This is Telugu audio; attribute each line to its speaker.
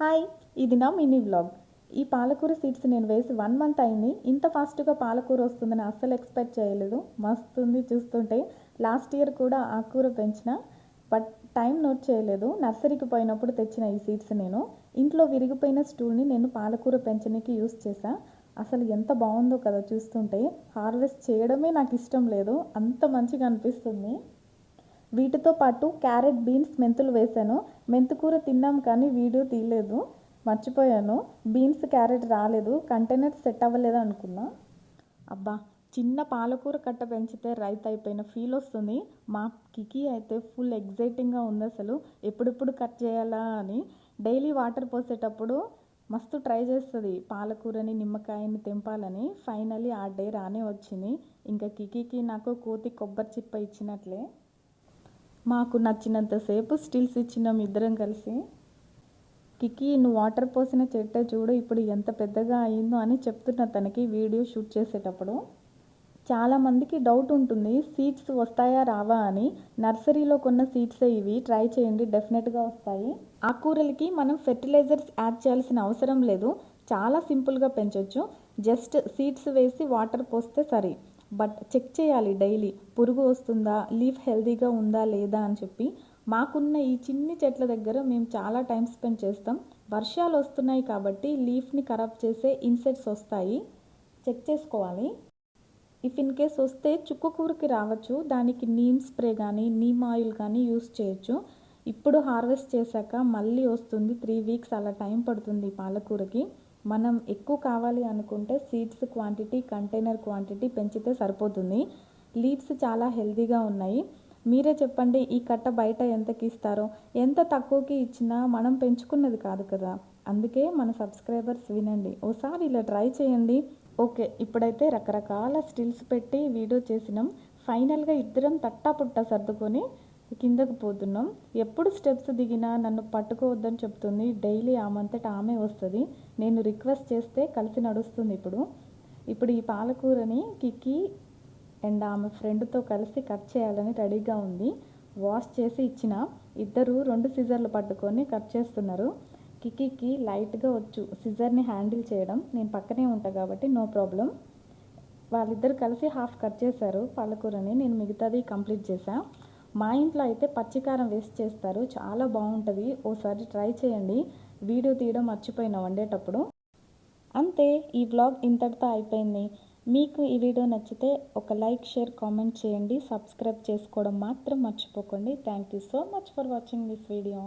Speaker 1: హాయ్, ఇది నా మినీ వ్లాగ్. ఈ పాలకూర సీడ్స్ నేను వేసి 1 మంత్ అయింది. ఇంత ఫాస్ట్గా పాలకూర వస్తుందని అస్సలు ఎక్స్పెక్ట్ చేయలేదు. మస్తుంది చూస్తుంటే. లాస్ట్ ఇయర్ కూడా ఆకుకూర పెంచిన, బట్ టైం నోట్ చేయలేదు. నర్సరీకి పోయినప్పుడు తెచ్చిన ఈ సీడ్స్ నేను ఇంట్లో విరిగిపోయిన స్టూల్ని నేను పాలకూర పెంచడానికి యూస్ చేశా. అసలు ఎంత బాగుందో కదా చూస్తుంటే. హార్వెస్ట్ చేయడమే నాకు ఇష్టం లేదు, అంత మంచిగా అనిపిస్తుంది. వీటితో పాటు క్యారెట్, బీన్స్, మెంతులు వేశాను. మెంతుకూర తిన్నాం కానీ వీడియో తీయలేదు, మర్చిపోయాను. బీన్స్, క్యారెట్ రాలేదు, కంటైనర్ సెట్ అవ్వలేదు అనుకున్నా. అబ్బా, చిన్న పాలకూర కట్ట పెంచితే రైతు అయిపోయిన ఫీల్ వస్తుంది. మా కికి అయితే ఫుల్ ఎగ్జైటింగ్గా ఉంది అసలు, ఎప్పుడెప్పుడు కట్ చేయాలా అని. డైలీ వాటర్ పోసేటప్పుడు మస్తు ట్రై చేస్తుంది పాలకూరని, నిమ్మకాయని తెంపాలని. ఫైనలీ ఆ డే రానే వచ్చింది. ఇంకా కికి నాకు కోతి కొబ్బరి చిప్ప ఇచ్చినట్లే. మాకు నచ్చినంతసేపు స్టిల్స్ ఇచ్చినాం ఇద్దరం కలిసి. కికి, నువ్వు వాటర్ పోసిన చెట్టే చూడు ఇప్పుడు ఎంత పెద్దగా అయిందో అని చెప్తున్నా తనకి వీడియో షూట్ చేసేటప్పుడు. చాలామందికి డౌట్ ఉంటుంది సీడ్స్ వస్తాయా రావా అని. నర్సరీలో కొన్న సీడ్సే ఇవి, ట్రై చేయండి, డెఫినెట్గా వస్తాయి. ఆకుకూరలకి మనం ఫెర్టిలైజర్స్ యాడ్ చేయాల్సిన అవసరం లేదు, చాలా సింపుల్గా పెంచవచ్చు. జస్ట్ సీడ్స్ వేసి వాటర్ పోస్తే సరే. బట్ చెక్ చేయాలి డైలీ, పురుగు వస్తుందా, లీఫ్ హెల్తీగా ఉందా లేదా అని చెప్పి. మాకున్న ఈ చిన్ని చెట్ల దగ్గర మేము చాలా టైం స్పెండ్ చేస్తాం. వర్షాలు వస్తున్నాయి కాబట్టి లీఫ్ని ఖరాబ్ చేసే ఇన్సెక్ట్స్ వస్తాయి, చెక్ చేసుకోవాలి. ఇఫ్ ఇన్ కేస్ వస్తే చుక్కకూరకి రావచ్చు, దానికి నీమ్ స్ప్రే కానీ నీమ్ ఆయిల్ కానీ యూస్ చేయొచ్చు. ఇప్పుడు హార్వెస్ట్ చేశాక మళ్ళీ వస్తుంది, 3 వీక్స్ అలా టైం పడుతుంది పాలకూరకి. మనం ఎక్కువ కావాలి అనుకుంటే సీడ్స్ క్వాంటిటీ, కంటైనర్ క్వాంటిటీ పెంచితే సరిపోతుంది. లీవ్స్ చాలా హెల్తీగా ఉన్నాయి. మీరే చెప్పండి, ఈ కట్ట బయట ఎంతకి ఇస్తారో. ఎంత తక్కువకి ఇచ్చినా మనం పెంచుకున్నది కాదు కదా. అందుకే మన సబ్స్క్రైబర్స్ వినండి, ఓసారి ఇలా ట్రై చేయండి. ఓకే, ఇప్పుడైతే రకరకాల స్టిల్స్ పెట్టి వీడియో చేసినాం. ఫైనల్గా ఇద్దరం తట్టాపుట్టా సర్దుకొని కిందకు పోతున్నాం. ఎప్పుడు స్టెప్స్ దిగినా నన్ను పట్టుకోవద్దని చెప్తుంది. డైలీ ఆమంతటా ఆమె వస్తుంది, నేను రిక్వెస్ట్ చేస్తే కలిసి నడుస్తుంది. ఇప్పుడు ఈ పాలకూరని కికి అండ్ ఆమె ఫ్రెండ్తో కలిసి కట్ చేయాలని రెడీగా ఉంది. వాష్ చేసి ఇచ్చిన, ఇద్దరు 2 సిజర్లు పట్టుకొని కట్ చేస్తున్నారు. కికి లైట్గా వచ్చు సిజర్ని హ్యాండిల్ చేయడం, నేను పక్కనే ఉంటా కాబట్టి నో ప్రాబ్లం. వాళ్ళిద్దరు కలిసి హాఫ్ కట్ చేశారు పాలకూరని, నేను మిగతాది కంప్లీట్ చేశాను. మా ఇంట్లో అయితే పచ్చికారం వేస్ట్ చేస్తారు, చాలా బాగుంటుంది, ఓసారి ట్రై చేయండి. వీడియో తీయడం మర్చిపోయినా వండేటప్పుడు. అంతే, ఈ వ్లాగ్ ఇంతటితో అయిపోయింది. మీకు ఈ వీడియో నచ్చితే ఒక లైక్, షేర్, కామెంట్ చేయండి. సబ్స్క్రైబ్ చేసుకోవడం మాత్రం మర్చిపోకండి. Thank you so much for watching this video.